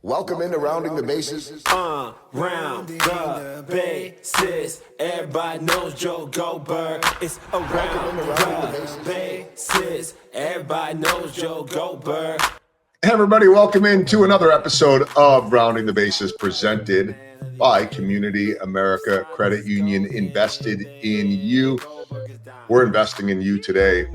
Welcome into Rounding the Bases. Round the bases. Everybody knows Joe Goldberg. It's around the bases. Everybody knows Joe Goldberg. Hey everybody, welcome into another episode of Rounding the Bases, presented by Community America Credit Union. Invested in you. We're investing in you today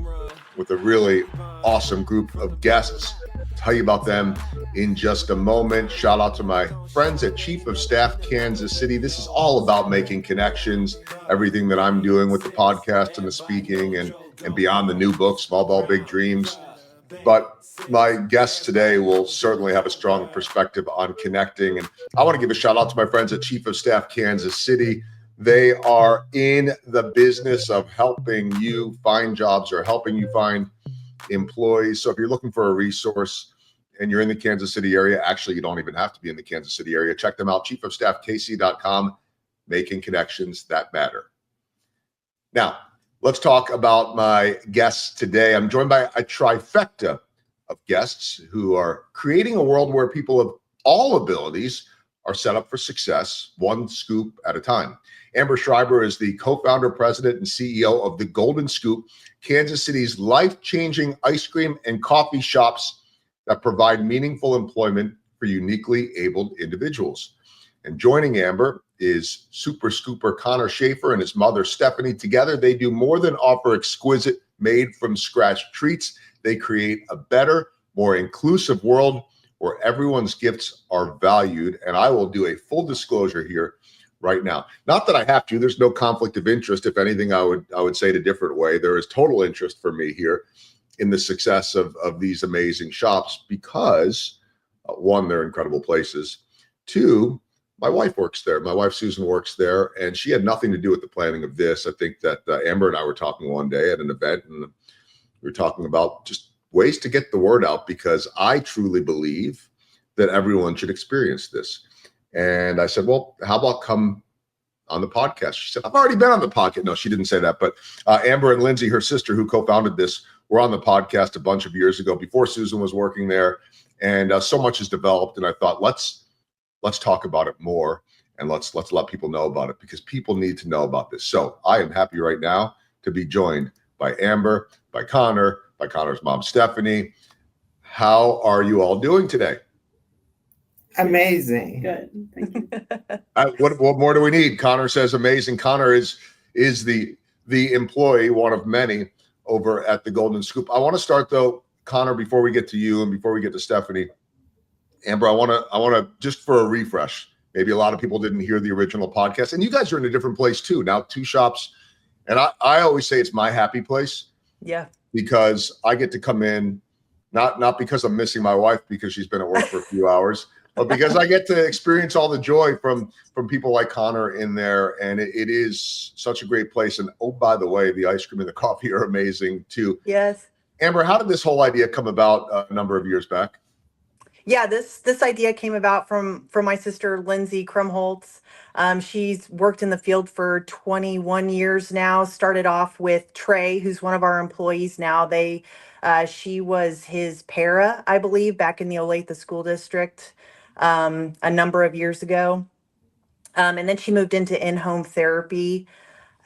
with a really awesome group of guests. Tell you about them in just a moment. Shout out to my friends at Chief of Staff Kansas City. This is all about making connections. Everything that I'm doing with the podcast and the speaking and beyond the new book, Small Ball, Big Dreams. But my guests today will certainly have a strong perspective on connecting. And I want to give a shout out to my friends at Chief of Staff Kansas City. They are in the business of helping you find jobs or helping you find employees. So if you're looking for a resource and you're in the Kansas City area, actually, you don't even have to be in the Kansas City area. Check them out, chiefofstaffkc.com, making connections that matter. Now, let's talk about my guests today. I'm joined by a trifecta of guests who are creating a world where people of all abilities are set up for success, one scoop at a time. Amber Schreiber is the co-founder, president, and CEO of the Golden Scoop, Kansas City's life-changing ice cream and coffee shops that provide meaningful employment for uniquely abled individuals. And joining Amber is Super Scooper Connor Schaffer and his mother, Stephanie. Together, they do more than offer exquisite, made-from-scratch treats. They create a better, more inclusive world where everyone's gifts are valued. And I will do a full disclosure here right now. Not that I have to. There's no conflict of interest. If anything, I would say it a different way. There is total interest for me here in the success of these amazing shops because, one, they're incredible places. Two, my wife works there. My wife, Susan, works there, and she had nothing to do with the planning of this. I think that Amber and I were talking one day at an event, and we were talking about just ways to get the word out because I truly believe that everyone should experience this. And I said, well, how about come on the podcast? She said, I've already been on the podcast. No, she didn't say that. But Amber and Lindsay, her sister, who co-founded this, were on the podcast a bunch of years ago before Susan was working there. And so much has developed. And I thought, let's talk about it more. And let's let people know about it because people need to know about this. So I am happy right now to be joined by Amber, by Connor, by Connor's mom, Stephanie. How are you all doing today? Amazing. Good. Thank you. What more do we need? Connor says amazing. Connor is the employee, one of many over at the Golden Scoop. I want to start though, Connor, before we get to you and before we get to Stephanie. Amber, I want to just for a refresh. Maybe a lot of people didn't hear the original podcast, and you guys are in a different place too. Now, two shops, and I always say it's my happy place. Yeah. Because I get to come in, not because I'm missing my wife because she's been at work for a few hours. But because I get to experience all the joy from people like Connor in there, and it is such a great place. And oh, by the way, the ice cream and the coffee are amazing too. Yes. Amber, how did this whole idea come about a number of years back? Yeah, this idea came about from my sister Lindsay Krumholtz. She's worked in the field for 21 years now. Started off with Trey, who's one of our employees now. She was his para, I believe, back in the Olathe School District. A number of years ago. And then she moved into in-home therapy.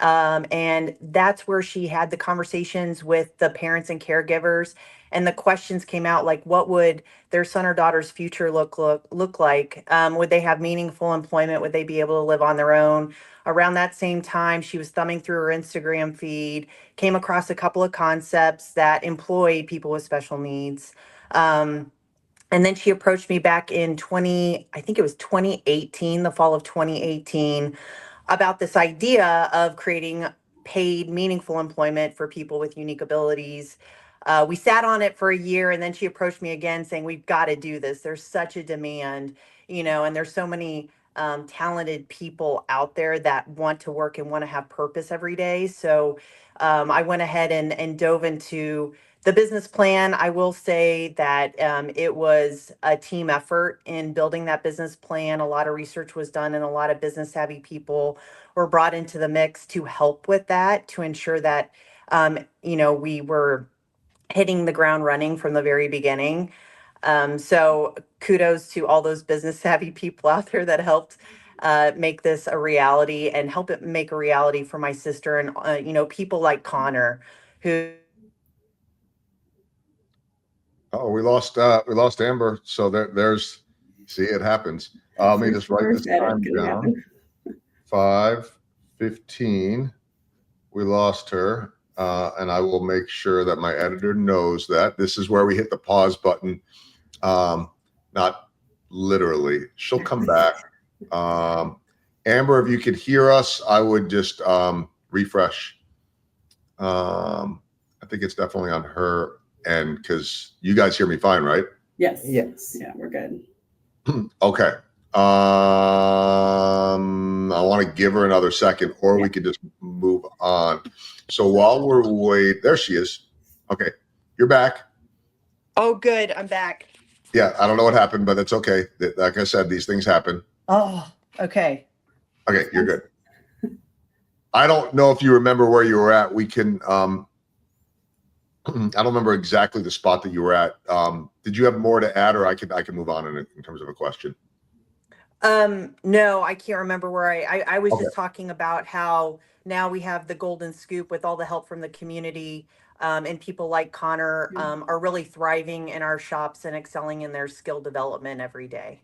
And that's where she had the conversations with the parents and caregivers. And the questions came out like, what would their son or daughter's future look like? Would they have meaningful employment? Would they be able to live on their own? Around that same time, she was thumbing through her Instagram feed, came across a couple of concepts that employ people with special needs. And then she approached me back in 2018, the fall of 2018, about this idea of creating paid, meaningful employment for people with unique abilities. We sat on it for a year, and then she approached me again saying, we've got to do this. There's such a demand, and there's so many talented people out there that want to work and want to have purpose every day. So I went ahead and dove into the business plan. I will say that it was a team effort in building that business plan. A lot of research was done, and a lot of business savvy people were brought into the mix to help with that, to ensure that we were hitting the ground running from the very beginning. So kudos to all those business savvy people out there that helped make this a reality and help it make a reality for my sister and people like Connor who. Oh, we lost Amber. So there's see, it happens. Let me just write this time down. 5:15. We lost her. And I will make sure that my editor knows that. This is where we hit the pause button. Not literally. She'll come back. Amber, if you could hear us, I would just refresh. I think it's definitely on her end because you guys hear me fine, right? Yes. Yeah, we're good. Okay. I want to give her another second, or we could just move on. So while we're waiting, there she is. Okay, you're back. Oh, good. I'm back. Yeah, I don't know what happened, but it's okay. Like I said, these things happen. Oh, okay. Okay, you're good. I don't know if you remember where you were at. We can. I don't remember exactly the spot that you were at. Did you have more to add, or I can move on in terms of a question? No, I can't remember where I was Okay. just talking about how now we have the golden scoop with all the help from the community, and people like Connor, are really thriving in our shops and excelling in their skill development every day.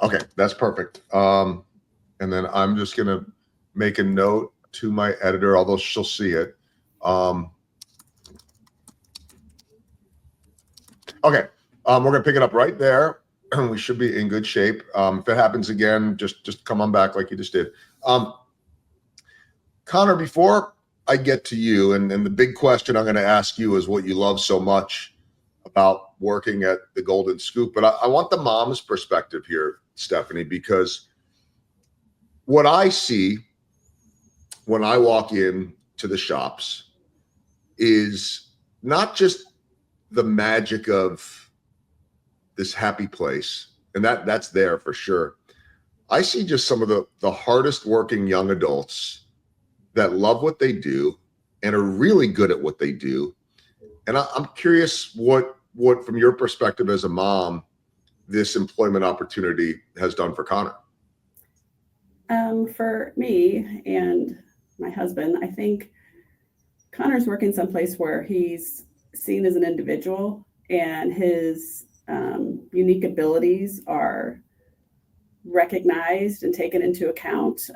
Okay, that's perfect. And then I'm just gonna make a note to my editor, although she'll see it. Okay, we're gonna pick it up right there. We should be in good shape. If it happens again, just come on back like you just did. Connor, before I get to you, and the big question I'm going to ask you is what you love so much about working at the Golden Scoop. But I want the mom's perspective here, Stephanie, because what I see when I walk in to the shops is not just the magic of this happy place, and that's there for sure. I see just some of the hardest working young adults that love what they do and are really good at what they do. And I'm curious what from your perspective as a mom, this employment opportunity has done for Connor. For me and my husband, I think Connor's working someplace where he's seen as an individual and his unique abilities are recognized and taken into account.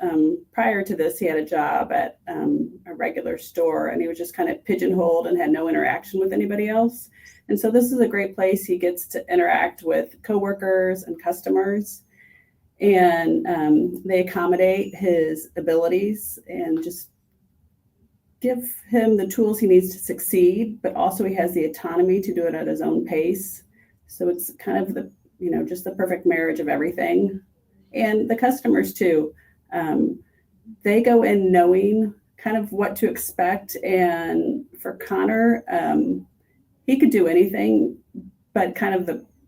Prior to this, he had a job at a regular store and he was just kind of pigeonholed and had no interaction with anybody else. And so this is a great place. He gets to interact with coworkers and customers, and they accommodate his abilities and just give him the tools he needs to succeed, but also he has the autonomy to do it at his own pace. So it's kind of the, just the perfect marriage of everything. And the customers too, they go in knowing kind of what to expect. And for Connor, he could do anything, but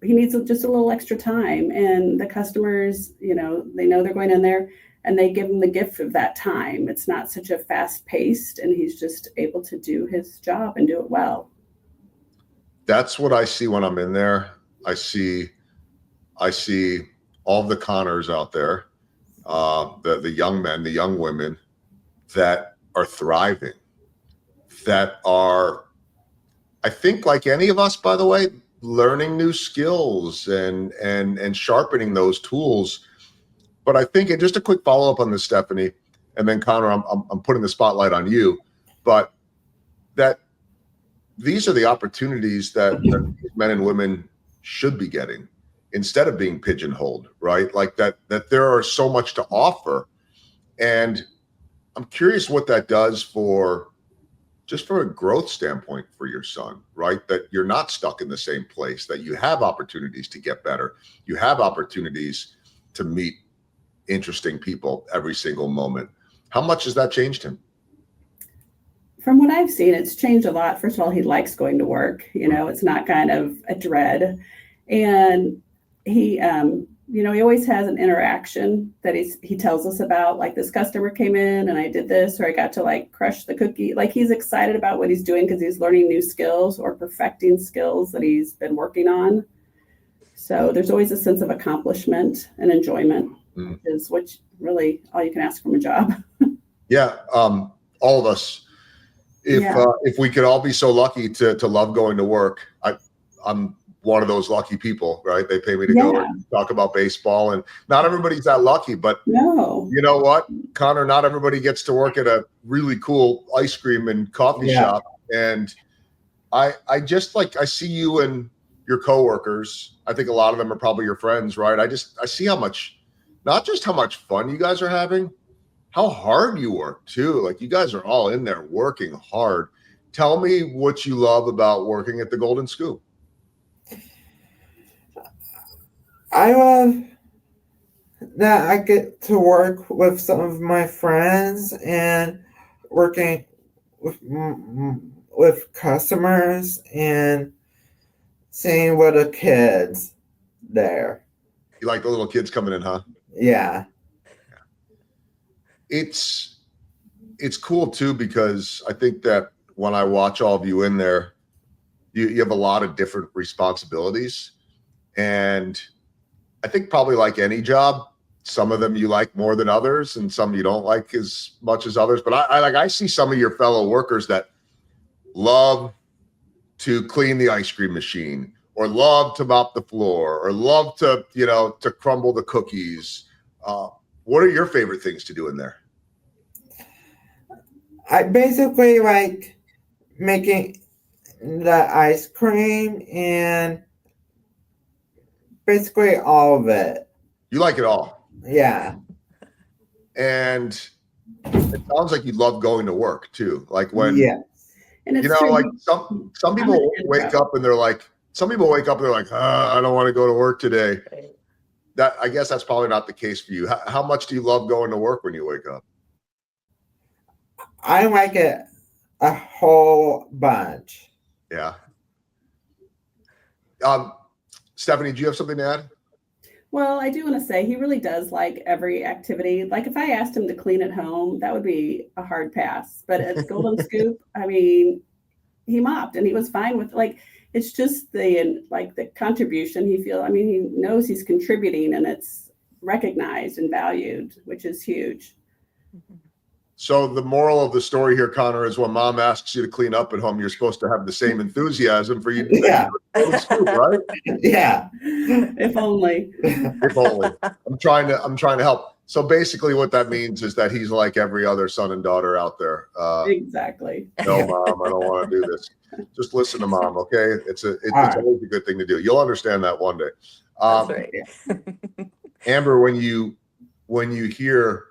he needs just a little extra time. And the customers, they know they're going in there and they give him the gift of that time. It's not such a fast paced, and he's just able to do his job and do it well. That's what I see when I'm in there. I see all the Connors out there, the young men, the young women that are thriving, that are, I think, like any of us, by the way, learning new skills and sharpening those tools. But I think, and just a quick follow up on this, Stephanie, and then Connor, I'm putting the spotlight on you, but that these are the opportunities that men and women should be getting instead of being pigeonholed, right? Like that there are so much to offer. And I'm curious what that does for a growth standpoint for your son, right? That you're not stuck in the same place, that you have opportunities to get better. You have opportunities to meet interesting people every single moment. How much has that changed him? From what I've seen, it's changed a lot. First of all, he likes going to work. It's not kind of a dread. And he, he always has an interaction that he tells us about, like this customer came in and I did this, or I got to crush the cookie. Like he's excited about what he's doing because he's learning new skills or perfecting skills that he's been working on. So there's always a sense of accomplishment and enjoyment, Mm. which really all you can ask from a job. Yeah, all of us. If we could all be so lucky to love going to work, I'm one of those lucky people, right? They pay me to go and talk about baseball, and not everybody's that lucky. But no, you know what, Connor? Not everybody gets to work at a really cool ice cream and coffee shop. And I just I see you and your coworkers. I think a lot of them are probably your friends, right? I see how much, not just how much fun you guys are having, how hard you work too. Like, you guys are all in there working hard. Tell me what you love about working at the Golden Scoop. I love that I get to work with some of my friends and working with customers and seeing what the kids there. You like the little kids coming in, huh? Yeah. It's cool too, because I think that when I watch all of you in there, you have a lot of different responsibilities. And I think probably like any job, some of them you like more than others, and some you don't like as much as others. But I see some of your fellow workers that love to clean the ice cream machine, or love to mop the floor, or love to, to crumble the cookies. What are your favorite things to do in there? I basically like making the ice cream and basically all of it. You like it all. Yeah. And it sounds like you love going to work too. Like when, and it's like some people wake up and they're like, I don't want to go to work today. I guess that's probably not the case for you. How much do you love going to work when you wake up? I like it a whole bunch. Yeah. Stephanie, do you have something to add? Well, I do want to say he really does like every activity. Like, if I asked him to clean at home, that would be a hard pass. But at Golden Scoop, I mean, he mopped and he was fine with, it's just the contribution he feels. I mean, he knows he's contributing and it's recognized and valued, which is huge. So the moral of the story here, Connor, is when mom asks you to clean up at home, you're supposed to have the same enthusiasm for you to scoop, right? Yeah. If only. If only. I'm trying to help. So basically what that means is that he's like every other son and daughter out there. Exactly. No, mom, I don't want to do this. Just listen to mom, okay? It's always a good thing to do. You'll understand that one day. That's right. Amber, when you hear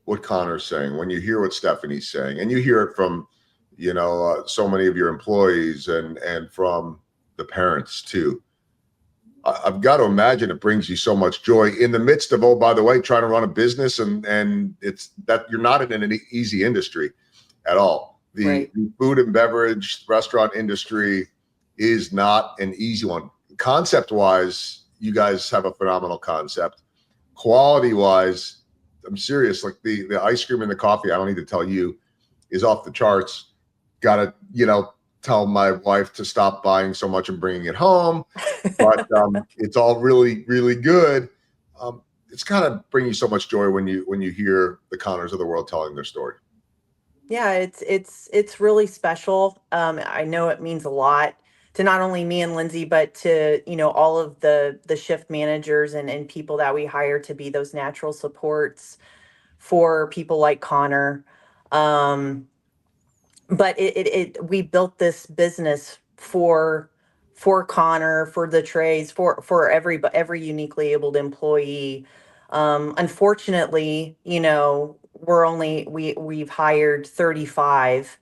what Connor's saying, when you hear what Stephanie's saying, and you hear it from, so many of your employees and from the parents too, I've got to imagine it brings you so much joy in the midst of, oh, by the way, trying to run a business, and it's that you're not in an easy industry at all. The food and beverage restaurant industry is not an easy one. Concept wise, you guys have a phenomenal concept. Quality wise, I'm serious. Like the ice cream and the coffee, I don't need to tell you, is off the charts. Got to, tell my wife to stop buying so much and bringing it home. But it's all really, really good. It's kind of bring you so much joy when you hear the Connors of the world telling their story. Yeah, it's really special. I know it means a lot to not only me and Lindsay, but to, all of the shift managers and people that we hire to be those natural supports for people like Connor. But we built this business for Connor, for the trays, for every uniquely abled employee. Unfortunately, we've hired 35,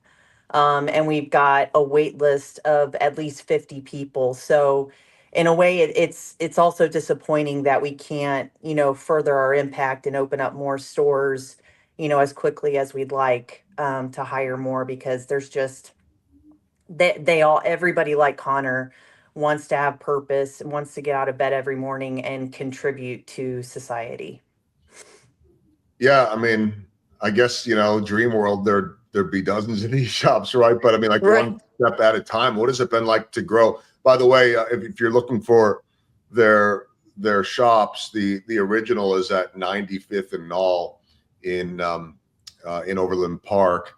and we've got a wait list of at least 50 people. So in a way, it's also disappointing that we can't, further our impact and open up more stores, as quickly as we'd like, to hire more, because there's just, everybody like Connor wants to have purpose and wants to get out of bed every morning and contribute to society. Yeah, I mean, I guess, dream world, there'd be dozens of these shops, right? But I mean, one step at a time. What has it been like to grow? By the way, if you're looking for their shops. The original is at 95th and Knoll in Overland Park,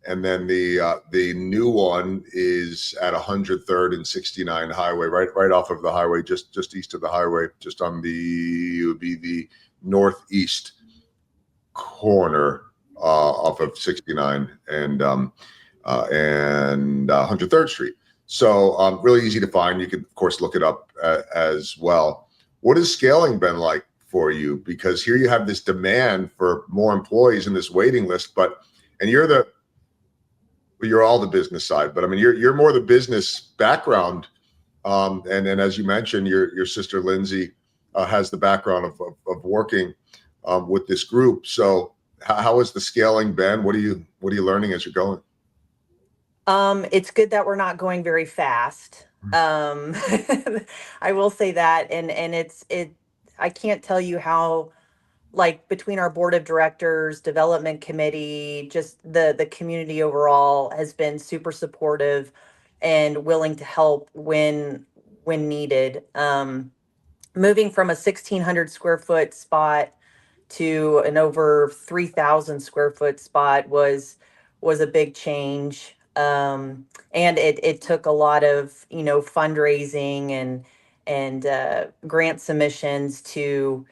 and then the new one is at 103rd and 69 Highway, right off of the highway, just east of the highway, just on it would be the northeast corner off of 69 and 103rd Street. So really easy to find. You can, of course, look it up as well. What has scaling been like for you? Because here you have this demand for more employees in this waiting list, and you're all the business side, but I mean, you're more the business background. And then, as you mentioned, your sister Lindsay has the background of working with this group. So how has the scaling been? What are you learning as you're going? It's good that we're not going very fast. I will say that, and I can't tell you how, like, between our board of directors, development committee, just the community overall has been super supportive and willing to help when needed. Moving from a 1,600 square foot spot to an over 3,000 square foot spot was a big change. And it took a lot of, fundraising and grant submissions to,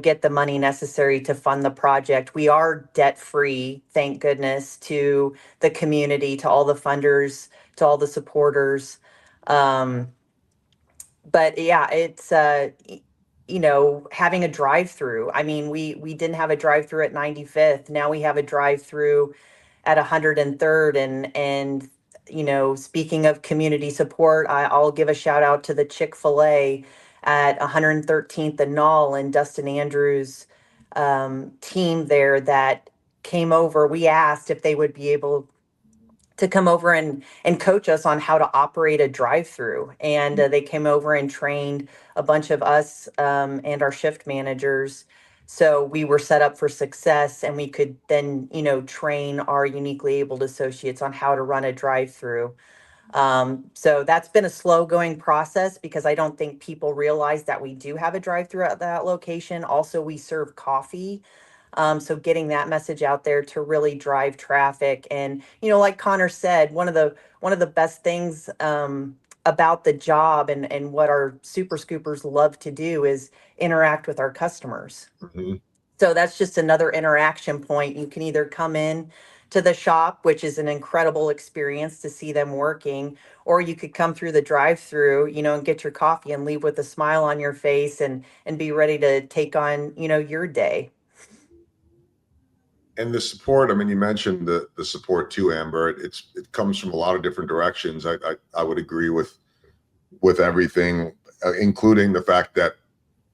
get the money necessary to fund the project. We are debt free, thank goodness, to the community, to all the funders, to all the supporters. But yeah, it's having a drive-through. I mean, we didn't have a drive-through at 95th. Now we have a drive-through at 103rd, and speaking of community support, I'll give a shout out to the Chick-fil-A at 113th and Knoll, and Dustin Andrews' team there that came over. We asked if they would be able to come over and coach us on how to operate a drive-through, and they came over and trained a bunch of us and our shift managers, so we were set up for success, and we could then train our uniquely abled associates on how to run a drive-through. So that's been a slow going process because I don't think people realize that we do have a drive-through at that location. Also, we serve coffee. So getting that message out there to really drive traffic. And, like Connor said, one of the best things about the job and what our super scoopers love to do is interact with our customers. Mm-hmm. So that's just another interaction point. You can either come in to the shop, which is an incredible experience to see them working, or you could come through the drive-through, and get your coffee and leave with a smile on your face and be ready to take on, your day. And the support, I mean, you mentioned the support too, Amber. It comes from a lot of different directions. I would agree with everything, including the fact that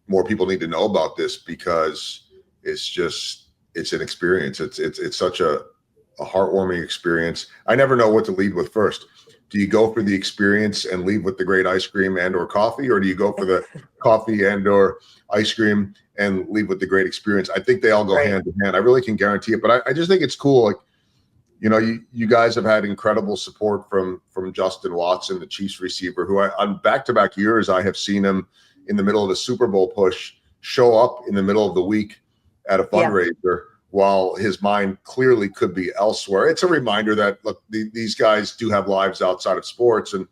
more people need to know about this because it's an experience. It's such a heartwarming experience. I never know what to lead with first. Do you go for the experience and leave with the great ice cream and or coffee, or do you go for the coffee and or ice cream and leave with the great experience? I think they all go hand in hand. I really can guarantee it, but I just think it's cool. Like, you guys have had incredible support from Justin Watson, the Chiefs receiver, who on back-to-back years, I have seen him in the middle of a Super Bowl push show up in the middle of the week at a fundraiser while his mind clearly could be elsewhere. It's a reminder that, look, these guys do have lives outside of sports, and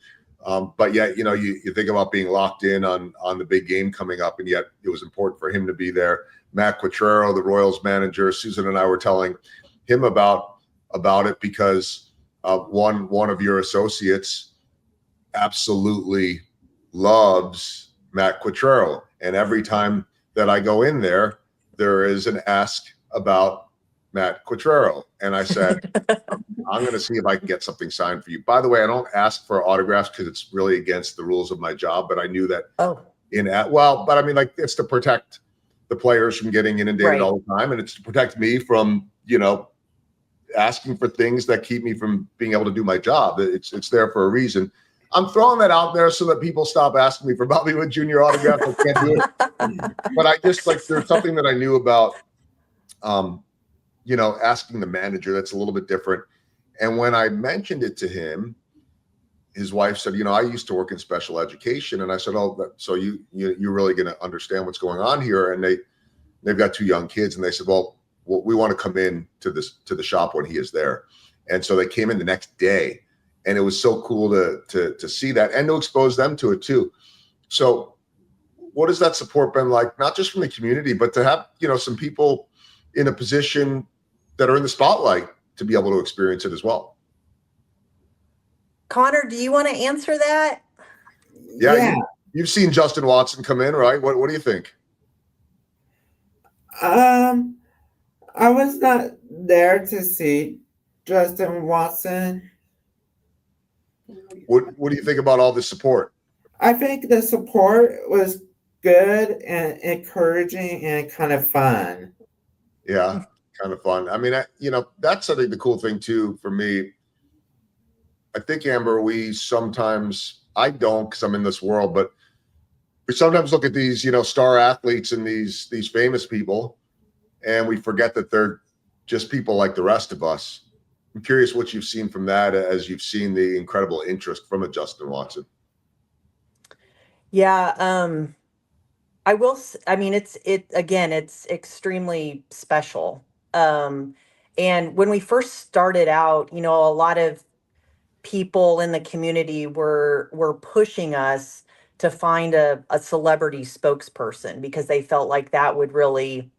but yet, you think about being locked in on the big game coming up, and yet it was important for him to be there. Matt Quattrero, the Royals manager, Susan and I were telling him about it because one of your associates absolutely loves Matt Quattrero, and every time that I go in there is an ask about Matt Quattrero. And I said, I'm going to see if I can get something signed for you. By the way, I don't ask for autographs because it's really against the rules of my job, but I knew that but I mean, like, it's to protect the players from getting inundated all the time. And it's to protect me from, asking for things that keep me from being able to do my job. It's there for a reason. I'm throwing that out there so that people stop asking me for Bobby Wood Jr. autographs. I can't do it. But I just, like, there's something that I knew about, asking the manager that's a little bit different. And when I mentioned it to him, his wife said, I used to work in special education. And I said, oh, so you're really going to understand what's going on here. And they've got 2 young kids. And they said, well, we want to come in to the shop when he is there. And so they came in the next day, and it was so cool to see that and to expose them to it too. So what has that support been like, not just from the community, but to have, some people in a position that are in the spotlight to be able to experience it as well? Connor, do you want to answer that? Yeah. You've seen Justin Watson come in, right? What do you think? I was not there to see Justin Watson. What do you think about all the support? I think the support was good and encouraging and kind of fun. Yeah, kind of fun. I mean, that's I think the cool thing too for me. I think, Amber, I don't because I'm in this world, but we sometimes look at these, star athletes and these famous people, and we forget that they're just people like the rest of us. I'm curious what you've seen from that as you've seen the incredible interest from a Justin Watson. Yeah, I will. I mean, it's extremely special. And when we first started out, a lot of people in the community were pushing us to find a celebrity spokesperson because they felt like that would really,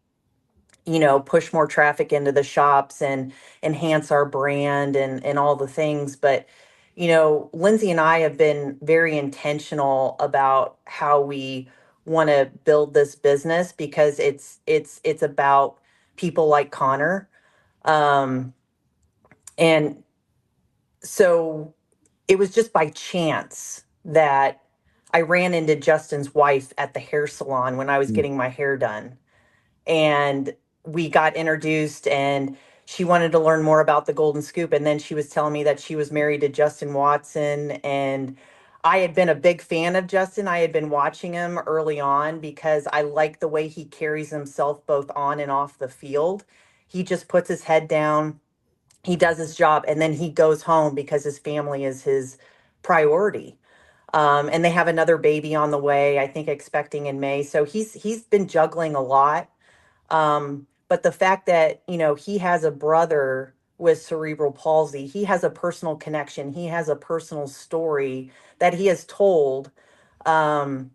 push more traffic into the shops and enhance our brand and all the things. But, Lindsay and I have been very intentional about how we want to build this business because it's about people like Connor. And so it was just by chance that I ran into Justin's wife at the hair salon when I was getting my hair done. And we got introduced, and she wanted to learn more about the Golden Scoop. And then she was telling me that she was married to Justin Watson. And I had been a big fan of Justin. I had been watching him early on because I like the way he carries himself both on and off the field. He just puts his head down, he does his job, and then he goes home because his family is his priority. And they have another baby on the way, I think expecting in May. So he's been juggling a lot. But the fact that, he has a brother with cerebral palsy, he has a personal connection, he has a personal story that he has told. And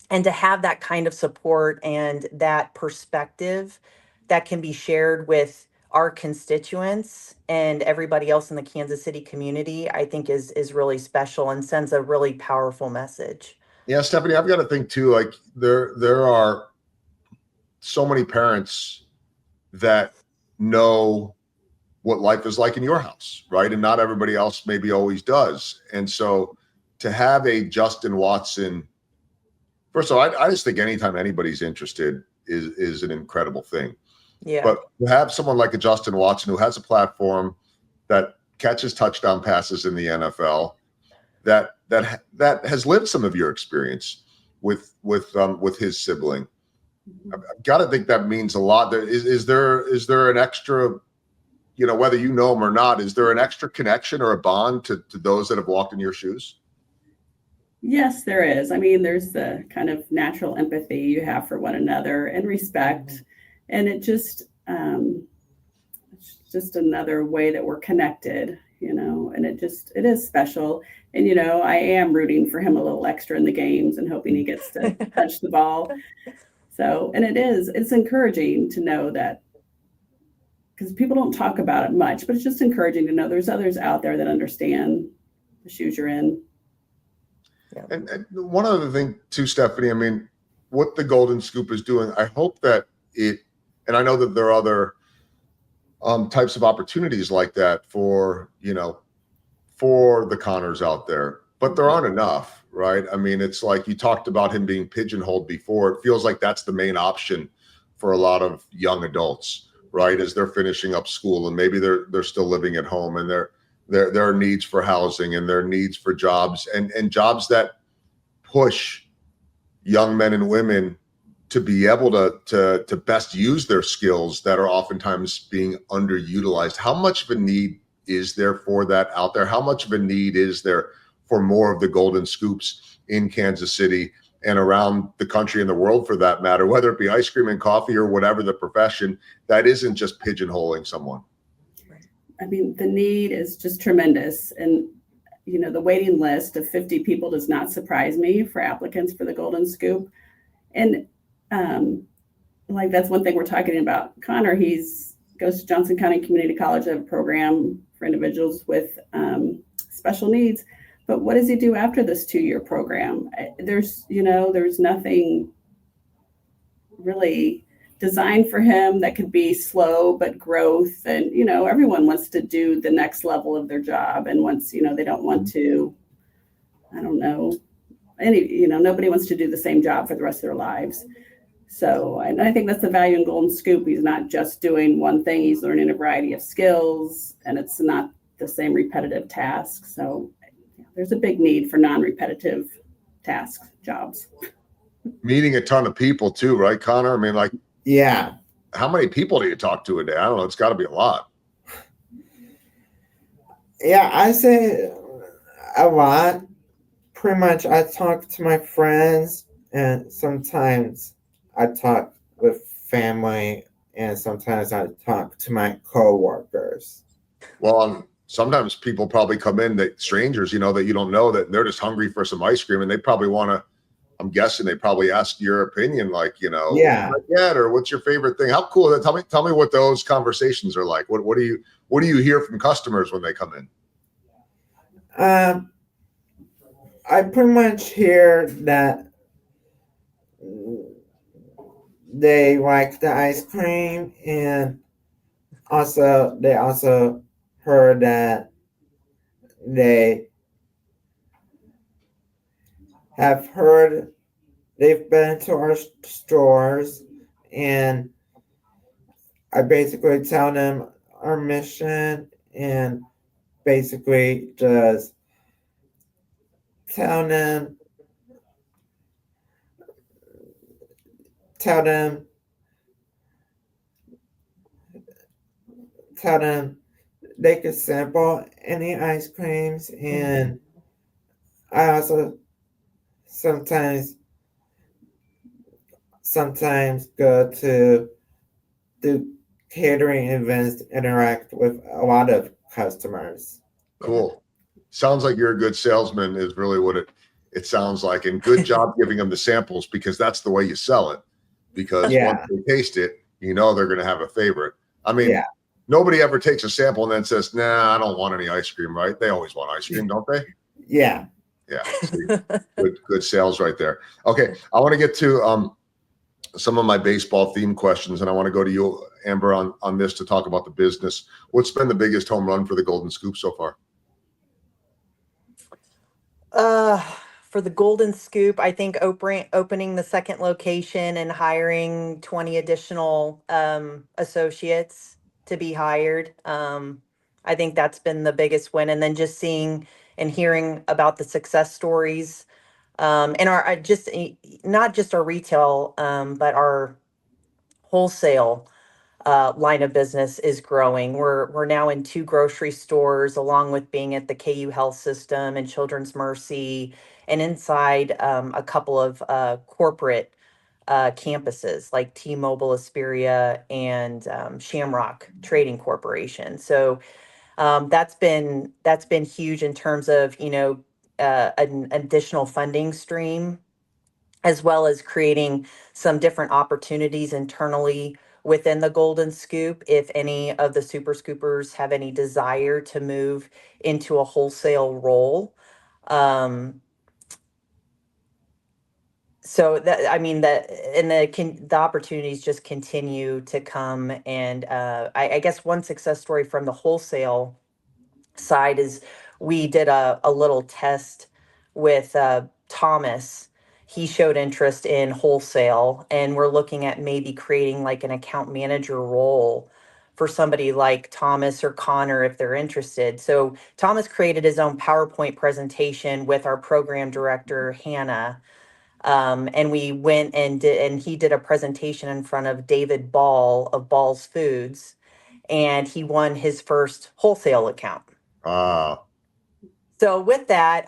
to have that kind of support and that perspective that can be shared with our constituents and everybody else in the Kansas City community, I think is really special and sends a really powerful message. Yeah, Stephanie, I've got to think too, like there are so many parents that know what life is like in your house, right? And not everybody else maybe always does. And so to have a Justin Watson, first of all, I just think anytime anybody's interested is an incredible thing. Yeah. But to have someone like a Justin Watson who has a platform that catches touchdown passes in the NFL, that has lived some of your experience with his sibling, I've got to think that means a lot. Is there an extra, whether you know him or not, is there an extra connection or a bond to those that have walked in your shoes? Yes, there is. I mean, there's the kind of natural empathy you have for one another and respect. And it's just another way that we're connected, and it is special. And, I am rooting for him a little extra in the games and hoping he gets to touch the ball. So, and it's encouraging to know that, because people don't talk about it much, but it's just encouraging to know there's others out there that understand the shoes you're in. Yeah. And one other thing too, Stephanie, I mean, what the Golden Scoop is doing, I hope that and I know that there are other types of opportunities like that for the Connors out there, but there aren't enough, right? I mean, it's like you talked about him being pigeonholed before. It feels like that's the main option for a lot of young adults, right? As they're finishing up school and maybe they're still living at home, and there are needs for housing and there are needs for jobs and jobs that push young men and women to be able to best use their skills that are oftentimes being underutilized. How much of a need is there for that out there? How much of a need is there for more of the golden scoops in Kansas City and around the country and the world for that matter, whether it be ice cream and coffee or whatever the profession, that isn't just pigeonholing someone. I mean, the need is just tremendous. And, you know, the waiting list of 50 people does not surprise me for applicants for the Golden Scoop. And like, that's one thing we're talking about. Connor, goes to Johnson County Community College, a program for individuals with special needs. But what does he do after this 2-year program? There's nothing really designed for him that could be slow, but growth. And, you know, everyone wants to do the next level of their job. And once, you know, they don't want to, I don't know, nobody wants to do the same job for the rest of their lives. So, and I think that's the value in Golden Scoop. He's not just doing one thing. He's learning a variety of skills, and it's not the same repetitive tasks. So there's a big need for non-repetitive tasks, jobs. Meeting a ton of people too, right, Connor? I mean, like, Yeah. how many people do you talk to a day? I don't know. It's got to be a lot. Yeah, I say a lot. Pretty much, I talk to my friends, and sometimes I talk with family, and sometimes I talk to my coworkers. Well, sometimes people probably come in, that strangers, you know, that you don't know, that they're just hungry for some ice cream, and they probably want to. I'm guessing they probably ask your opinion, like, you know, Yeah, or what's your favorite thing? How cool is that? Tell me what those conversations are like. What do you hear from customers when they come in? I pretty much hear that they like the ice cream, and they also heard that they have heard they've been to our stores, and I basically tell them our mission, and basically just tell them tell them tell them they can sample any ice creams, and I also sometimes go to the catering events, interact with a lot of customers. Cool. Sounds like you're a good salesman is really what it sounds like. And good job giving them the samples, because that's the way you sell it. Because once they taste it, you know they're going to have a favorite. I mean, nobody ever takes a sample and then says, nah, I don't want any ice cream, right? They always want ice cream, don't they? Yeah. Yeah. See, good sales right there. Okay. I want to get to some of my baseball themed questions, and I want to go to you, Amber, on this to talk about the business. What's been the biggest home run for the Golden Scoop so far? For the Golden Scoop, I think opening the second location and hiring 20 additional associates to be hired. I think that's been the biggest win. And then just seeing and hearing about the success stories, and not just our retail, but our wholesale line of business is growing. We're now in 2 grocery stores, along with being at the KU Health System and Children's Mercy, and inside a couple of corporate campuses like T-Mobile, Asperia, and Shamrock Trading Corporation. So that's been huge in terms of, you know, an additional funding stream, as well as creating some different opportunities internally within the Golden Scoop if any of the Super Scoopers have any desire to move into a wholesale role. So that, I mean, that, and the opportunities just continue to come. And I guess one success story from the wholesale side is we did a little test with Thomas. He showed interest in wholesale, and we're looking at maybe creating like an account manager role for somebody like Thomas or Connor if they're interested. So Thomas created his own PowerPoint presentation with our program director, Hannah. And we went and he did a presentation in front of David Ball of Ball's Foods, and he won his first wholesale account. So with that,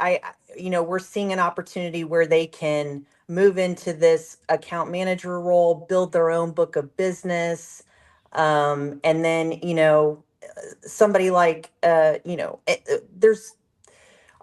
we're seeing an opportunity where they can move into this account manager role, build their own book of business. And then, somebody like, there's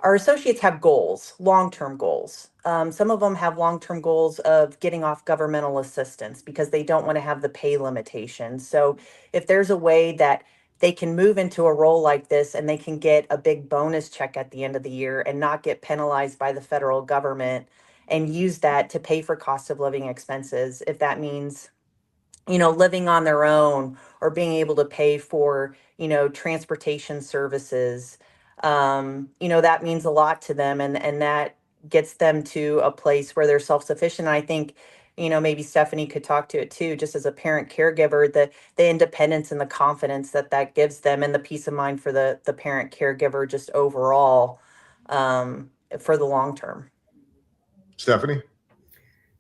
our associates have goals, long-term goals. Some of them have long-term goals of getting off governmental assistance because they don't want to have the pay limitations. So if there's a way that they can move into a role like this and they can get a big bonus check at the end of the year and not get penalized by the federal government and use that to pay for cost of living expenses, if that means living on their own or being able to pay for, transportation services, that means a lot to them, and that gets them to a place where they're self-sufficient. I think, maybe Stephanie could talk to it too, just as a parent caregiver, the independence and the confidence that gives them, and the peace of mind for the parent caregiver just overall, for the long term. Stephanie?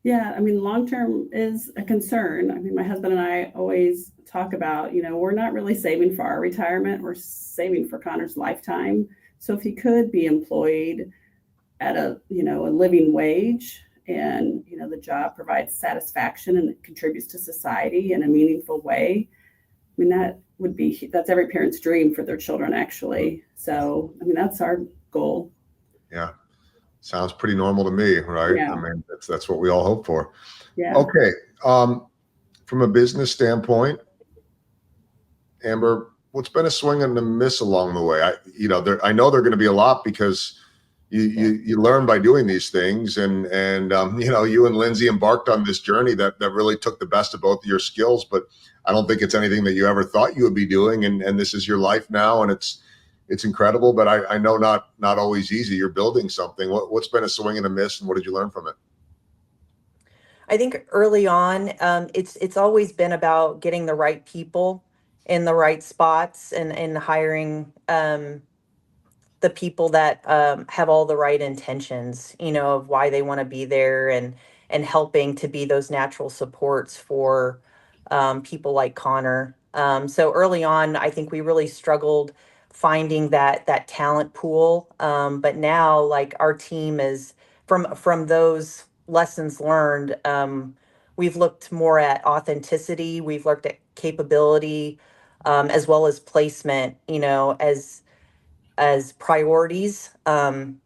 Yeah, I mean, long term is a concern. I mean, my husband and I always talk about, we're not really saving for our retirement, we're saving for Connor's lifetime. So if he could be employed at a living wage, and the job provides satisfaction and it contributes to society in a meaningful way, I mean, that's every parent's dream for their children, actually. So I mean, that's our goal. Yeah, sounds pretty normal to me, right? Yeah. I mean, that's what we all hope for. Yeah. Okay. From a business standpoint, Amber, what's been a swing and a miss along the way? I know there are going to be a lot, because you learn by doing these things, and you and Lindsay embarked on this journey that really took the best of both of your skills, but I don't think it's anything that you ever thought you would be doing, and this is your life now, and it's incredible, but I know not always easy. You're building something. What's been a swing and a miss, and what did you learn from it? I think early on, it's always been about getting the right people in the right spots, and hiring the people that have all the right intentions, of why they want to be there, and helping to be those natural supports for people like Connor. So early on, I think we really struggled finding that talent pool. But now, like, our team is from those lessons learned. We've looked more at authenticity. We've looked at capability, as well as placement. As priorities. And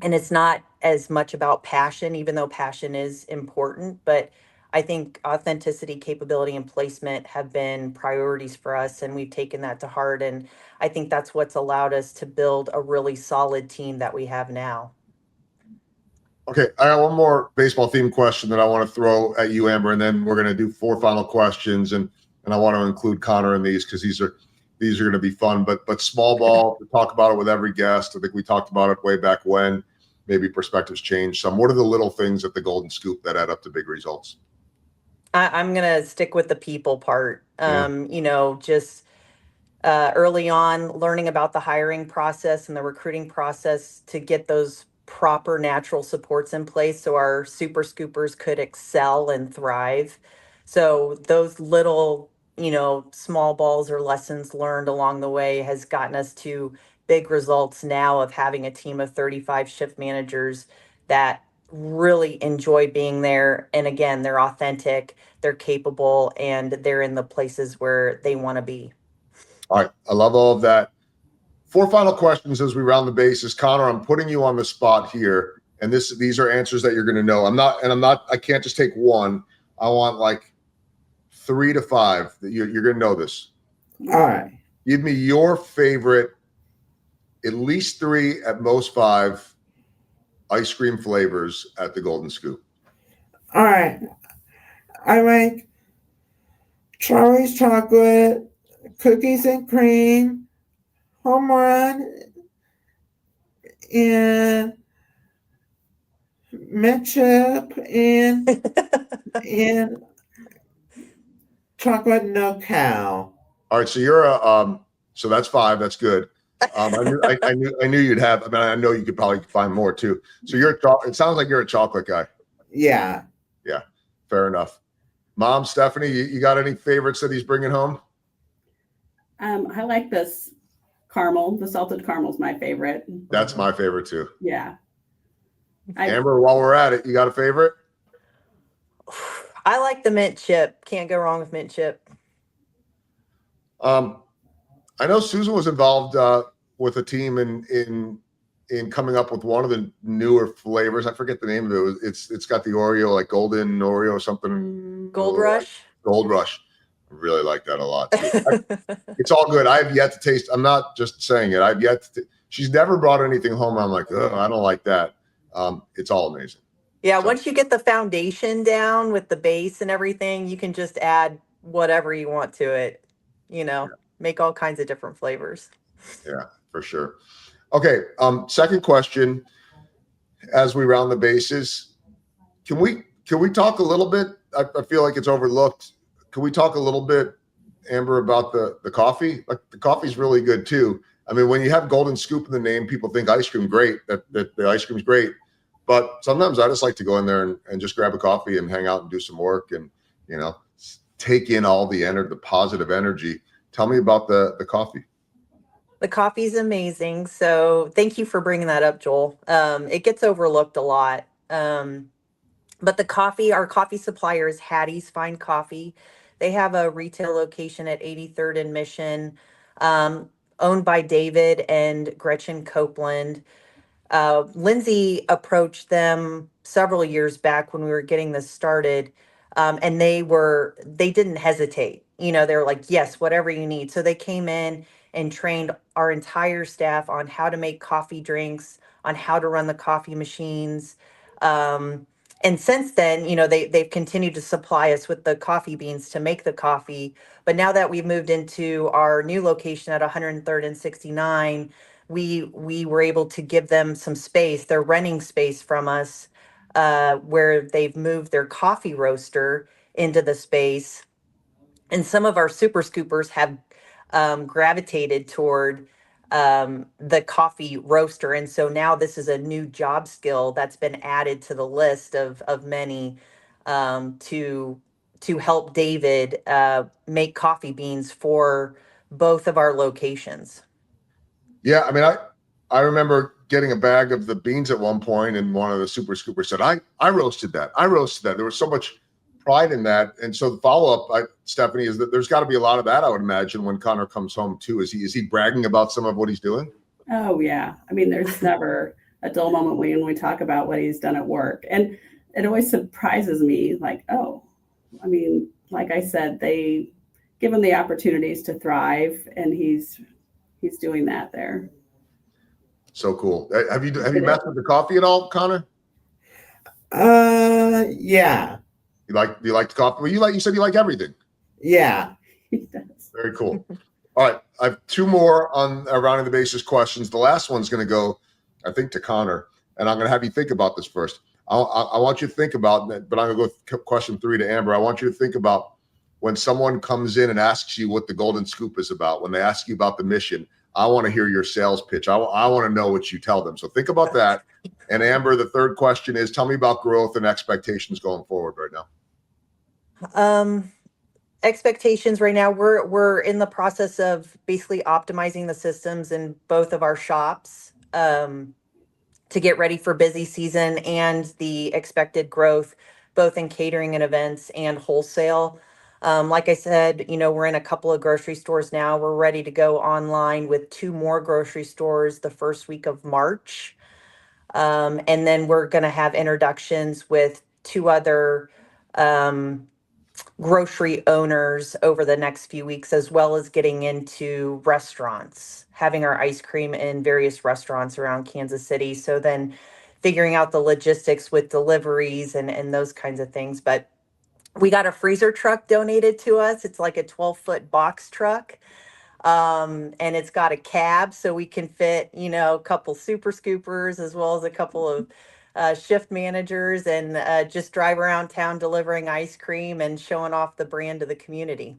it's not as much about passion, even though passion is important. But I think authenticity, capability, and placement have been priorities for us, and we've taken that to heart. And I think that's what's allowed us to build a really solid team that we have now. Okay, I got one more baseball themed question that I want to throw at you, Amber, and then we're going to do 4 final questions, and I want to include Connor in these, because these are going to be fun. But small ball, we talk about it with every guest. I think we talked about it way back when. Maybe perspectives change some. What are the little things at the Golden Scoop that add up to big results? I'm going to stick with the people part. Yeah. Just early on, learning about the hiring process and the recruiting process to get those proper natural supports in place so our super scoopers could excel and thrive. So those little, small balls or lessons learned along the way has gotten us to big results now of having a team of 35 shift managers that really enjoy being there. And again, they're authentic, they're capable, and they're in the places where they want to be. All right, I love all of that. 4 final questions as we round the bases. Connor, I'm putting you on the spot here, and these are answers that you're going to know. I can't just take one. I want like 3 to 5 that you're going to know this. All right. Give me your favorite, at least 3, at most 5 ice cream flavors at the Golden Scoop. All right. I like Charlie's chocolate, cookies and cream, home run, and mint chip, and chocolate no cow. All right, so you're so that's 5. That's good. I knew you'd have. I mean, I know you could probably find more too. So it sounds like you're a chocolate guy. Yeah. Yeah, fair enough. Mom, Stephanie, you got any favorites that he's bringing home? I like this caramel. The salted caramel is my favorite. That's my favorite too. Yeah. Amber, while we're at it, you got a favorite? I like the mint chip. Can't go wrong with mint chip. I know Susan was involved with a team in coming up with one of the newer flavors. I forget the name of it. It's got the Oreo, like golden Oreo or something. Gold Rush. Gold Rush. I really like that a lot too. It's all good. I've yet to taste. I'm not just saying it. I've yet to. She's never brought anything home. I'm like, oh, I don't like that. It's all amazing. Yeah, So, once you get the foundation down with the base and everything, you can just add whatever you want to it. Make all kinds of different flavors. yeah, for sure. Okay. Second question, as we round the bases, can we talk a little bit? I feel like it's overlooked. Can we talk a little bit, Amber, about the coffee? Like, the coffee's really good too. I mean, when you have Golden Scoop in the name, people think ice cream, great. That the ice cream's great. But sometimes I just like to go in there and just grab a coffee and hang out and do some work and, take in all the positive energy. Tell me about the coffee. The coffee's amazing. So thank you for bringing that up, Joel. It gets overlooked a lot. But our coffee supplier is Hattie's Fine Coffee. They have a retail location at 83rd and Mission, owned by David and Gretchen Copeland. Lindsay approached them several years back when we were getting this started, and they didn't hesitate. They were like, yes, whatever you need. So they came in and trained our entire staff on how to make coffee drinks, on how to run the coffee machines. And since then, they've continued to supply us with the coffee beans to make the coffee. But now that we've moved into our new location at 103rd and 69, we were able to give them some space. They're renting space from us, where they've moved their coffee roaster into the space. And some of our super scoopers have gravitated toward the coffee roaster. And so now this is a new job skill that's been added to the list of many, to help David make coffee beans for both of our locations. Yeah, I mean, I remember getting a bag of the beans at one point, and one of the super scoopers said, I roasted that. There was so much pride in that. And so the follow-up, Stephanie, is that there's got to be a lot of that, I would imagine, when Connor comes home too. Is he bragging about some of what he's doing? Oh yeah. I mean, there's never a dull moment when we talk about what he's done at work. And it always surprises me, like, oh, I mean, like I said, they give him the opportunities to thrive, and he's doing that there. So cool. Have you messed with the coffee at all, Connor? Yeah. Do you like the coffee? Well, you said you like everything. Yeah. He does. Very cool. All right. I have two more on rounding the bases questions. The last one's going to go, I think, to Connor, and I'm going to have you think about this first. I want you to think about it, but I'm going to go with question 3 to Amber. I want you to think about when someone comes in and asks you what the Golden Scoop is about, when they ask you about the mission. I want to hear your sales pitch. I want to know what you tell them. So think about that. And Amber, the third question is, tell me about growth and expectations going forward right now. Expectations right now, we're in the process of basically optimizing the systems in both of our shops, to get ready for busy season and the expected growth, both in catering and events and wholesale. Like I said, we're in a couple of grocery stores now. We're ready to go online with 2 more grocery stores the first week of March. And then we're going to have introductions with 2 other grocery owners over the next few weeks, as well as getting into restaurants, having our ice cream in various restaurants around Kansas City. So then figuring out the logistics with deliveries and those kinds of things. But we got a freezer truck donated to us. It's like a 12-foot box truck. And it's got a cab, so we can fit, a couple super scoopers as well as a couple of shift managers, and just drive around town delivering ice cream and showing off the brand to the community.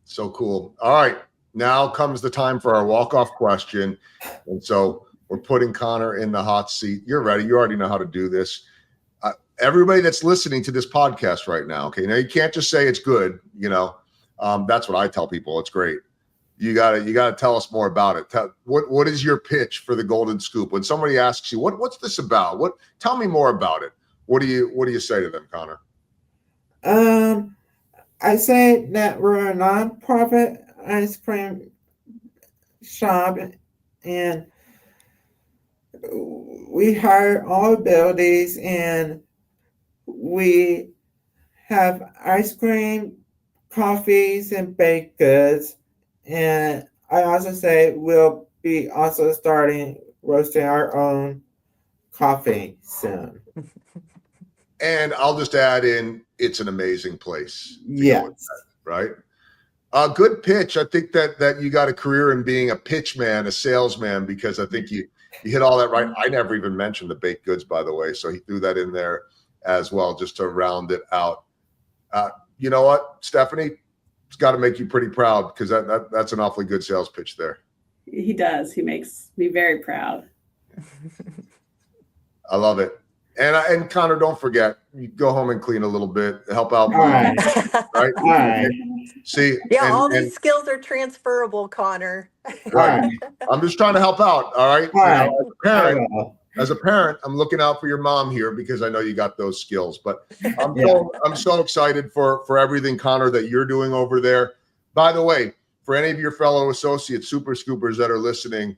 So cool. All right. Now comes the time for our walk-off question. And so we're putting Connor in the hot seat. You're ready. You already know how to do this. Everybody that's listening to this podcast right now, okay, now you can't just say it's good. That's what I tell people. It's great. you gotta tell us more about it. What is your pitch for the Golden Scoop? When somebody asks you, what's this about? Tell me more about it. What do you say to them, Connor? I say that we're a nonprofit ice cream shop, and we hire all abilities, and we have ice cream, coffees, and baked goods. And I also say we'll be also starting roasting our own coffee soon. And I'll just add in, it's an amazing place. Yes. Right. Good pitch. I think that you got a career in being a pitch man, a salesman, because I think you hit all that right. I never even mentioned the baked goods, by the way. So he threw that in there as well, just to round it out. You know what, Stephanie? It's got to make you pretty proud, because that's an awfully good sales pitch there. He does. He makes me very proud. I love it. And Connor, don't forget, you go home and clean a little bit, help out mom, Right. right? All right. See, Yeah, all these skills are transferable, Connor. Right. I'm just trying to help out. All right. All right. As a parent, I'm looking out for your mom here, because I know you got those skills. But I'm so excited for everything, Connor, that you're doing over there. By the way, for any of your fellow associates, Super Scoopers that are listening,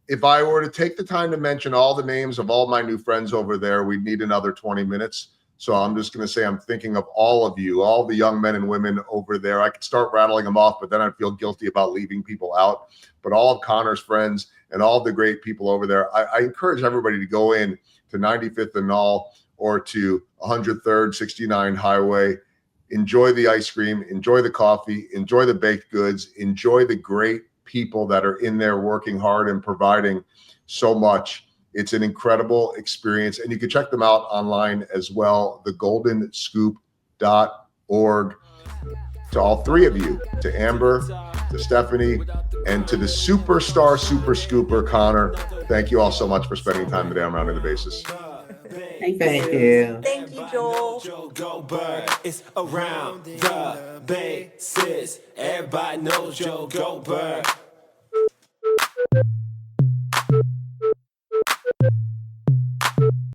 if I were to take the time to mention all the names of all my new friends over there, we'd need another 20 minutes. So I'm just going to say I'm thinking of all of you, all the young men and women over there. I could start rattling them off, but then I'd feel guilty about leaving people out. But all of Connor's friends and all of the great people over there, I encourage everybody to go in to 95th and Knoll or to 103rd 69 Highway. Enjoy the ice cream, enjoy the coffee, enjoy the baked goods, enjoy the great people that are in there working hard and providing so much. It's an incredible experience, and you can check them out online as well, thegoldenscoop.org. To all three of you, to Amber, to Stephanie, and to the superstar Super Scooper Connor, thank you all so much for spending time today on Rounding the Bases. Thank you. Thank you, Joel. It's around the bases. Everybody knows Joe Goldberg.